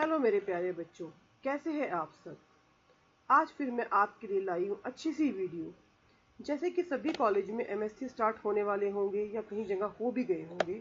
Hello मेरे प्यारे बच्चों, कैसे हैं आप सब। आज फिर मैं आपके लिए लाई हूँ अच्छी सी वीडियो। जैसे कि सभी कॉलेज में एमएससी स्टार्ट होने वाले होंगे या कहीं जगह हो भी गए होंगे,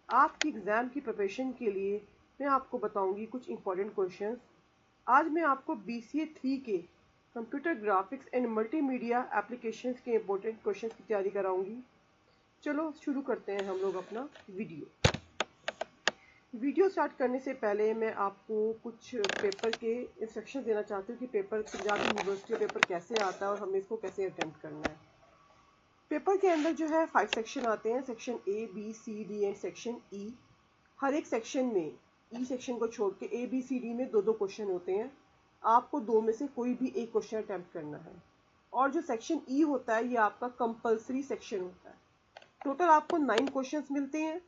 आपकी एग्ज़ाम की प्रिपरेशन के लिए मैं आपको बताऊंगी कुछ इंपॉर्टेंट क्वेश्चंस। आज मैं आपको BCA 3 के computer graphics and multimedia applications के इंपॉर्टेंट क्वेश्चंस की तैयारी कराऊंगी। चलो शुरू करते हैं हम लोग अपना वीडियो स्टार्ट करने से पहले मैं आपको कुछ पेपर के इंस्ट्रक्शन देना चाहती हूँ कि पेपर पंजाब यूनिवर्सिटी का पेपर कैसे आता है और हमें इसको कैसे अटेम्प्ट करना है। पेपर के अंदर जो है 5 सेक्शन आते हैं, section A, B, C, D and section E। हर एक सेक्शन में E सेक्शन को छोड़ के A, B, C, D में 2-2 क्वेश्चन होते हैं। आपको 2 में से कोई भी एक क्वेश्चन अटेम्प्ट करना है। और जो सेक्शन E होता है ये आपका कंपल्सरी सेक्शन होता है। टोटल आपको 9 क्वेश्चन मिलते हैं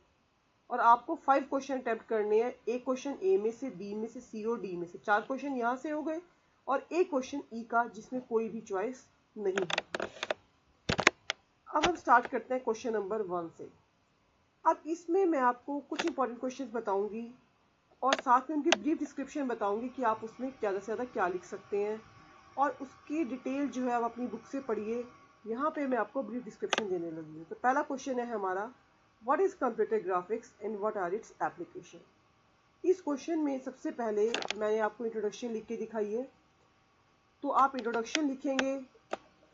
और आपको 5 क्वेश्चन अटेम्प्ट करने हैं। एक क्वेश्चन ए में से, बी में से, सी और डी में से। 4 क्वेश्चन यहाँ से हो गए और एक क्वेश्चन ई का जिसमें कोई भी चॉइस नहीं है। अब हम स्टार्ट करते हैं क्वेश्चन नंबर 1 से। अब इसमें मैं आपको कुछ इंपॉर्टेंट क्वेश्चंस बताऊंगी और साथ में उनकी ब्रीफ डिस्क्रिप्शन बताऊंगी कि आप उसमें ज़्यादा से ज़्यादा क्या लिख सकते हैं और उसकी डिटेल जो है आप अपनी बुक से पढ़िए। यहाँ पे मैं आपको ब्रीफ डिस्क्रिप्शन देने लगी हूँ। तो पहला क्वेश्चन है हमारा, what is computer graphics and what are its application. इस क्वेश्चन में सबसे पहले मैंने आपको इंट्रोडक्शन लिख के दिखाई है, तो आप इंट्रोडक्शन लिखेंगे।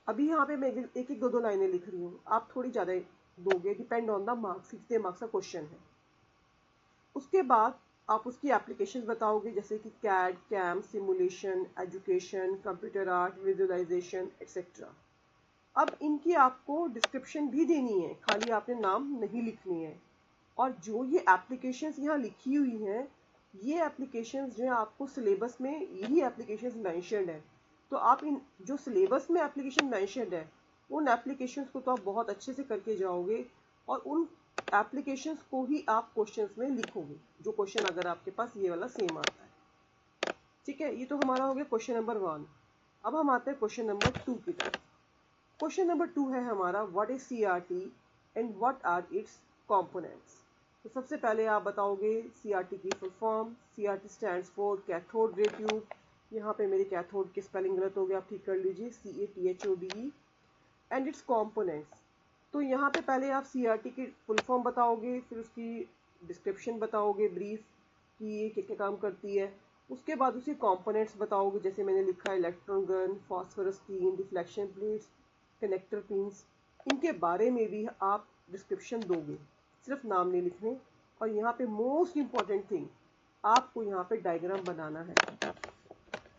अभी यहाँ पे मैं एक एक 2-2 लाइनें लिख रही हूँ, आप थोड़ी ज़्यादा दोगे, डिपेंड ऑन द मार्क्स, कितने मार्क्स का क्वेश्चन है। उसके बाद आप उसकी एप्लीकेशन बताओगे, जैसे कि CAD, CAM, simulation, education, computer art, visualisation etcetera. अब इनकी आपको डिस्क्रिप्शन भी देनी है, खाली आपने नाम नहीं लिखनी है। और जो ये एप्लीकेशंस यहाँ लिखी हुई हैं, ये एप्लीकेशंस जो है आपको सिलेबस में यही एप्लीकेशंस मेंशन्ड है। तो आप इन जो सिलेबस में एप्लीकेशन मेंशन्ड है उन एप्लीकेशंस को तो आप बहुत अच्छे से करके जाओगे और उन एप्लीकेशंस को ही आप क्वेश्चंस में लिखोगे, जो क्वेश्चन अगर आपके पास ये वाला सेम आता है। ठीक है, ये तो हमारा हो गया क्वेश्चन नंबर 1। अब हम आते हैं क्वेश्चन नंबर 2 की तरफ। क्वेश्चन नंबर 2 है हमारा, what is CRT and what are its components. तो सबसे पहले आप बताओगे CRT की full form. CRT stands for cathode ray tube. यहाँ पे मेरे कैथोड की स्पेलिंग गलत हो गया, आप ठीक कर लीजिए, CATHODE। And it's components. तो यहाँ पे पहले आप CRT की फुल फॉर्म बताओगे, फिर उसकी डिस्क्रिप्शन बताओगे ब्रीफ कि ये क्या क्या काम करती है। उसके बाद उसके कंपोनेंट्स बताओगे, जैसे मैंने लिखा है electron gun, phosphorus tin, deflection plates, connector pins. इनके बारे में भी आप डिस्क्रिप्शन दोगे, सिर्फ नाम नहीं लिखने। और यहाँ पे मोस्ट इम्पॉर्टेंट थिंग, आपको यहाँ पे डायग्राम बनाना है।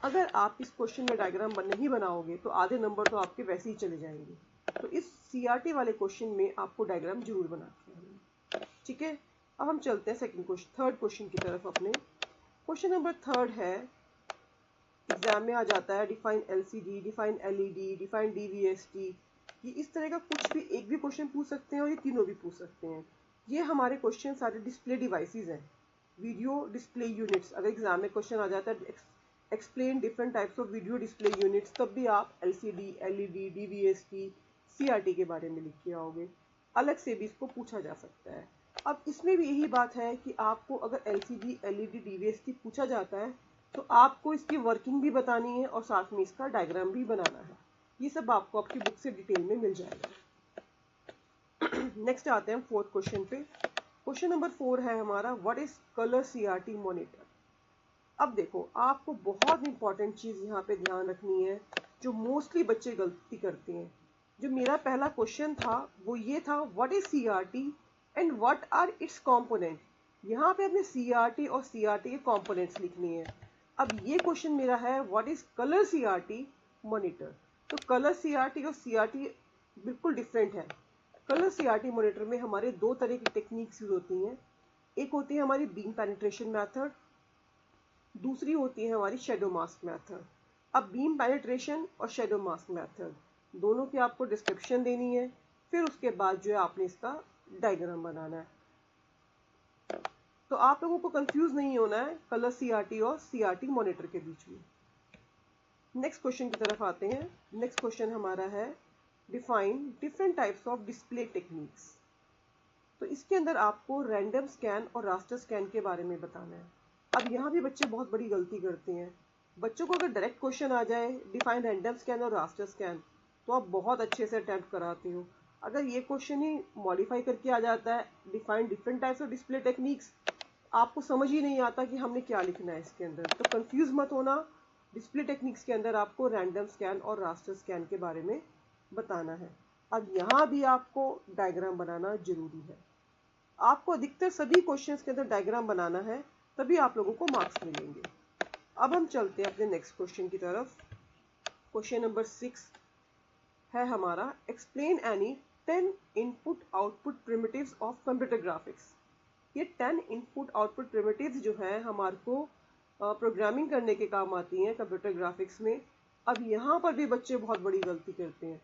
अगर आप इस क्वेश्चन में डायग्राम नहीं बनाओगे तो आधे नंबर तो आपके वैसे ही चले जाएंगे। तो इस CRT वाले क्वेश्चन में आपको डायग्राम जरूर बना के आना। ठीक है, अब हम चलते हैं थर्ड क्वेश्चन की तरफ अपने। क्वेश्चन नंबर 3 है, एग्जाम में आ जाता है, define LCD, define LED, define DVST। ये इस तरह का कुछ भी एक भी क्वेश्चन पूछ सकते हैं और ये तीनों भी पूछ सकते हैं। ये हमारे क्वेश्चन सारे डिस्प्ले डिवाइसेस हैं, वीडियो डिस्प्ले यूनिट्स। अगर एग्जाम में क्वेश्चन आ जाता है explain different types of video display units, तब भी आप LCD, LED, DVST, CRT के बारे में लिख के आओगे। अलग से भी इसको पूछा जा सकता है। अब इसमें भी यही बात है कि आपको अगर LCD, LED, DVST पूछा जाता है तो आपको इसकी वर्किंग भी बतानी है और साथ में इसका डायग्राम भी बनाना है। ये सब आपको आपकी बुक से डिटेल में मिल जाएगा। नेक्स्ट आते हैं 4th क्वेश्चन पे। क्वेश्चन नंबर 4 है हमारा, what is colour CRT monitor. अब देखो, आपको बहुत इंपॉर्टेंट चीज यहाँ पे ध्यान रखनी है, जो मोस्टली बच्चे गलती करते हैं। जो मेरा पहला क्वेश्चन था वो ये था, what is CRT and what are its component. यहाँ पे अपने CRT और CRT के कंपोनेंट्स लिखनी है। अब ये क्वेश्चन मेरा है, what is colour CRT monitor. तो कलर CRT और CRT बिल्कुल डिफरेंट है। कलर CRT मॉनिटर में हमारे 2 तरह की टेक्निक्स यूज होती हैं। एक होती है हमारी बीम पेनिट्रेशन मेथड, दूसरी होती है हमारी शैडो मास्क मेथड। अब बीम पेनिट्रेशन और शैडो मास्क मेथड दोनों की आपको डिस्क्रिप्शन देनी है, फिर उसके बाद जो है आपने इसका डायग्राम बनाना है। तो आप लोगों को कंफ्यूज नहीं होना है कलर CRT और CRT मॉनिटर के बीच में। नेक्स्ट क्वेश्चन की तरफ आते हैं। नेक्स्ट क्वेश्चन हमारा है, define different types of display techniques. तो इसके अंदर आपको रैंडम स्कैन और रास्टर स्कैन के बारे में बताना है। अब यहाँ भी बच्चे बहुत बड़ी गलती करते हैं। बच्चों को अगर डायरेक्ट क्वेश्चन आ जाए डिफाइन रैंडम स्कैन और रास्टर स्कैन तो आप बहुत अच्छे से अटेम्प्ट कराते हो। अगर ये क्वेश्चन ही मॉडिफाई करके आ जाता है define different types of display techniques, आपको समझ ही नहीं आता कि हमने क्या लिखना है इसके अंदर। तो कंफ्यूज मत होना, डिस्प्ले टेक्निक्स के अंदर आपको रैंडम स्कैन और रास्टर स्कैन के बारे में बताना है। अब यहाँ भी आपको डायग्राम बनाना जरूरी है। आपको अधिकतर सभी क्वेश्चंस के अंदर डायग्राम बनाना है, तभी आप लोगों को मार्क्स मिलेंगे। अब हम चलते हैं अपने नेक्स्ट क्वेश्चन की तरफ। क्वेश्चन नंबर 6 है हमारा, explain any 10 input output primitives of computer graphics. ये 10 इनपुट आउटपुट प्रिमिटिव्स जो है हमारे को प्रोग्रामिंग करने के काम आती हैं कंप्यूटर ग्राफिक्स में। अब यहाँ पर भी बच्चे बहुत बड़ी गलती करते हैं।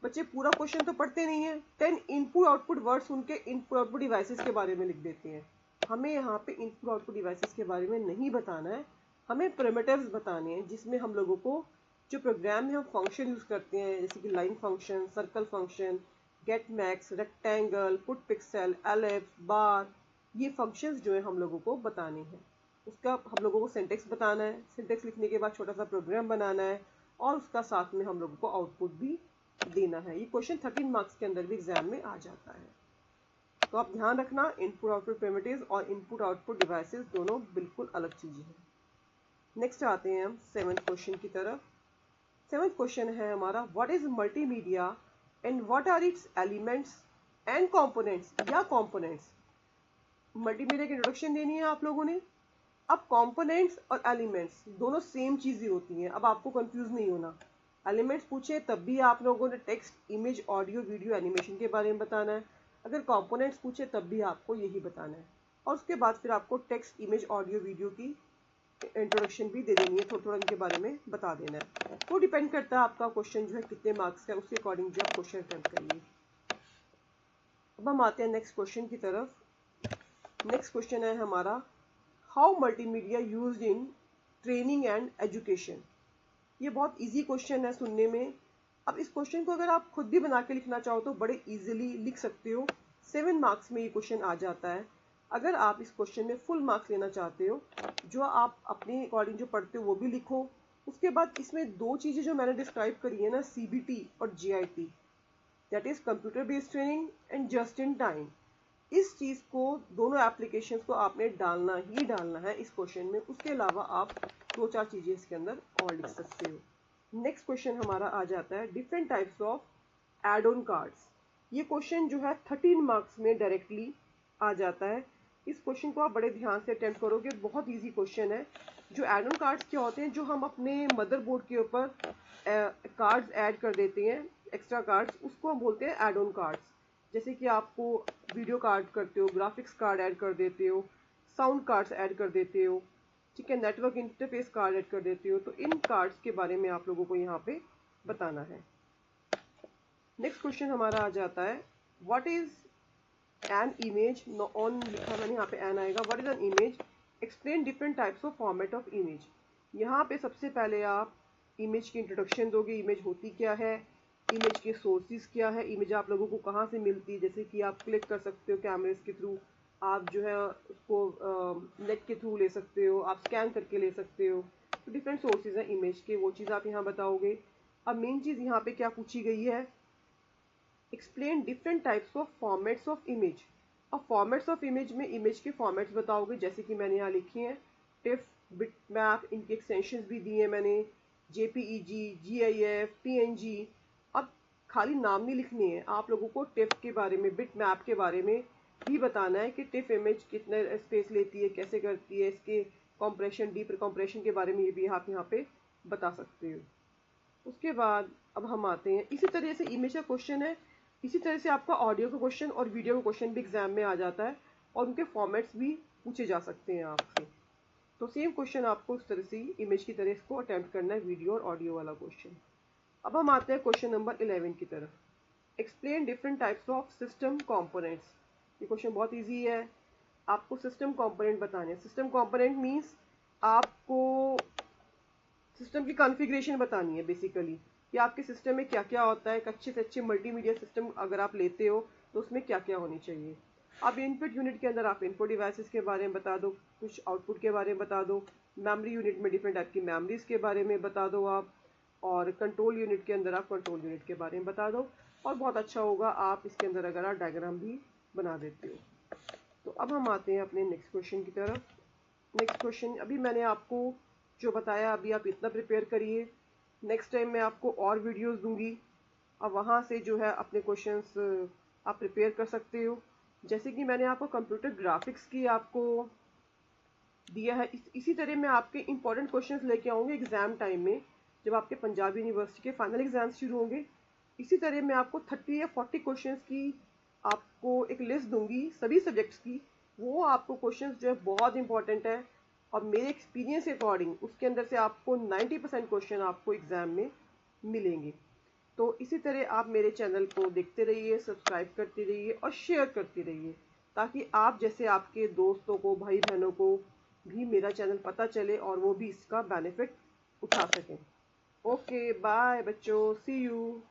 बच्चे पूरा क्वेश्चन तो पढ़ते नहीं है, 10 इनपुट आउटपुट वर्ड्स उनके इनपुट आउटपुट डिवाइसेस के बारे में लिख देते हैं। हमें यहाँ पे इनपुट आउटपुट डिवाइसेस के बारे में नहीं बताना है, हमें प्रिमिटिव्स बताने हैं जिसमें हम लोगों को जो प्रोग्राम में हम फंक्शन यूज करते हैं जैसे कि line function, circle function, get max, rectangle, put pixel, ellipse, bar, ये फंक्शंस जो है हम लोगों को बताने हैं। उसका हम लोगों को सिंटेक्स बताना है, सिंटेक्स लिखने के बाद छोटा सा प्रोग्राम बनाना है और उसका साथ में हम लोगों को आउटपुट भी देना है। ये क्वेश्चन 13 मार्क्स के अंदर भी एग्जाम में आ जाता है। तो आप ध्यान रखना, इनपुट आउटपुट प्रिमिटिव्स और इनपुट आउटपुट डिवाइसेस दोनों बिल्कुल अलग चीजें हैं। नेक्स्ट आते हैं हम 7th क्वेश्चन की तरफ। 7th क्वेश्चन है हमारा, what is multimedia and what are its elements and components या कंपोनेंट्स। मल्टीमीडिया की इंट्रोडक्शन देनी है आप लोगों ने। अब कंपोनेंट्स और एलिमेंट्स दोनों सेम चीजें होती हैं, अब आपको कंफ्यूज नहीं होना। एलिमेंट्स पूछे तब भी आप लोगों ने text, image, audio, video, animation के बारे में बताना है। अगर कंपोनेंट्स पूछे तब भी आपको यही बताना है और उसके बाद फिर आपको टेक्स्ट, इमेज, ऑडियो, वीडियो की इंट्रोडक्शन भी दे देनी है, थोड़ा थोड़ा इनके बारे में बता देना है। वो डिपेंड करता है आपका क्वेश्चन जो है कितने मार्क्स का है, उसके अकॉर्डिंग जो आप क्वेश्चन अटेम्प्ट करिए। अब हम आते हैं नेक्स्ट क्वेश्चन की तरफ। नेक्स्ट क्वेश्चन है हमारा, how multimedia used in training and education. ये बहुत इजी क्वेश्चन है सुनने में। अब इस क्वेश्चन को अगर आप खुद भी बना के लिखना चाहो तो बड़े इजीली लिख सकते हो, 7 मार्क्स में ये क्वेश्चन आ जाता है। अगर आप इस क्वेश्चन में फुल मार्क्स लेना चाहते हो, जो आप अपने अकॉर्डिंग जो पढ़ते हो वो भी लिखो। उसके बाद इसमें दो चीजें जो मैंने डिस्क्राइब करी है ना, CBT और GIT, that is computer based training and just in time, इस चीज को, दोनों एप्लीकेशंस को आपने डालना ही डालना है इस क्वेश्चन में। उसके अलावा आप 2-4 चीजें इसके अंदर और लिख सकते हो। नेक्स्ट क्वेश्चन हमारा आ जाता है, different types of add on cards. ये क्वेश्चन जो है 13 मार्क्स में डायरेक्टली आ जाता है। इस क्वेश्चन को आप बड़े ध्यान से अटेम्प्ट करोगे, बहुत इजी क्वेश्चन है। जो एड ऑन कार्ड्स क्या होते हैं, जो हम अपने मदरबोर्ड के ऊपर कार्ड्स ऐड कर देते हैं, एक्स्ट्रा कार्ड्स, उसको हम बोलते हैं एड ऑन कार्ड्स। जैसे कि आपको वीडियो कार्ड करते हो, ग्राफिक्स कार्ड ऐड कर देते हो, साउंड कार्ड्स ऐड कर देते हो, ठीक है, नेटवर्क इंटरफेस कार्ड ऐड कर देते हो। तो इन कार्ड्स के बारे में आप लोगों को यहाँ पे बताना है। नेक्स्ट क्वेश्चन हमारा आ जाता है, what is an image, on लिखा मैंने, यहाँ पे एन आएगा। What is an image, explain different types of format of image. यहाँ पे सबसे पहले आप इमेज की इंट्रोडक्शन दोगे, इमेज होती क्या है, इमेज के सोर्सेज क्या है, इमेज आप लोगों को कहाँ से मिलती है। जैसे कि आप क्लिक कर सकते हो कैमरेज के थ्रू, आप जो है उसको नेट के थ्रू ले सकते हो, आप स्कैन करके ले सकते हो। तो डिफरेंट सोर्सेज हैं इमेज के, वो चीज़ आप यहाँ बताओगे। अब मेन चीज़ यहाँ पे क्या पूछी गई है, explain different types of formats of image. अब फॉर्मेट्स ऑफ इमेज में इमेज के फॉर्मेट्स बताओगे, जैसे कि मैंने यहाँ लिखी हैं टिफ, बिटमैप, इनकी एक्सटेंशंस भी दी है मैंने, JPEG, GIF, PNG। अब खाली नाम नहीं लिखनी है, आप लोगों को टिफ के बारे में, बिटमैप के बारे में भी बताना है कि टिफ इमेज कितने स्पेस लेती है, कैसे करती है, इसके कॉम्प्रेशन, डीप कॉम्प्रेशन के बारे में ये भी आप यहाँ पे बता सकते हो। उसके बाद अब हम आते हैं, इसी तरह से इमेज का क्वेश्चन है, इसी तरह से आपका ऑडियो का क्वेश्चन और वीडियो का क्वेश्चन भी एग्जाम में आ जाता है और उनके फॉर्मेट्स भी पूछे जा सकते हैं आपसे। तो सेम क्वेश्चन आपको इस तरह से इमेज की तरह इसको अटेम्प्ट करना है, वीडियो और ऑडियो वाला क्वेश्चन। अब हम आते हैं क्वेश्चन नंबर 11 की तरफ, explain different types of system components. ये क्वेश्चन बहुत ईजी है, आपको सिस्टम कंपोनेंट बताने हैं। सिस्टम कंपोनेंट मीन्स आपको सिस्टम की कॉन्फ़िगरेशन बतानी है बेसिकली, कि आपके सिस्टम में क्या क्या होता है। एक अच्छे से अच्छे मल्टीमीडिया सिस्टम अगर आप लेते हो तो उसमें क्या क्या होनी चाहिए। अब इनपुट यूनिट के अंदर आप इनपुट डिवाइसेस के बारे में बता दो, कुछ आउटपुट के बारे में बता दो, मेमोरी यूनिट में डिफरेंट टाइप की मेमोरीज के बारे में बता दो आप, और कंट्रोल यूनिट के अंदर आप कंट्रोल यूनिट के बारे में बता दो। और बहुत अच्छा होगा आप इसके अंदर अगर आप डायग्राम भी बना देते हो। तो अब हम आते हैं अपने नेक्स्ट क्वेश्चन की तरफ। नेक्स्ट क्वेश्चन, अभी मैंने आपको जो बताया अभी आप इतना प्रिपेयर करिए, नेक्स्ट टाइम मैं आपको और वीडियोस दूंगी, अब वहाँ से जो है अपने क्वेश्चंस आप प्रिपेयर कर सकते हो। जैसे कि मैंने आपको कंप्यूटर ग्राफिक्स की आपको दिया है, इसी तरह मैं आपके इंपॉर्टेंट क्वेश्चंस लेके आऊँगी एग्ज़ाम टाइम में, जब आपके पंजाब यूनिवर्सिटी के फाइनल एग्जाम्स शुरू होंगे। इसी तरह मैं आपको 30 या 40 क्वेश्चंस की आपको एक लिस्ट दूंगी सभी सब्जेक्ट्स की। वो आपको क्वेश्चंस जो है बहुत इंपॉर्टेंट है, और मेरे एक्सपीरियंस के अकॉर्डिंग उसके अंदर से आपको 90% क्वेश्चन आपको एग्ज़ाम में मिलेंगे। तो इसी तरह आप मेरे चैनल को देखते रहिए, सब्सक्राइब करते रहिए और शेयर करते रहिए, ताकि आप जैसे आपके दोस्तों को, भाई बहनों को भी मेरा चैनल पता चले और वो भी इसका बेनिफिट उठा सकें। ओके बाय बच्चों, सी यू।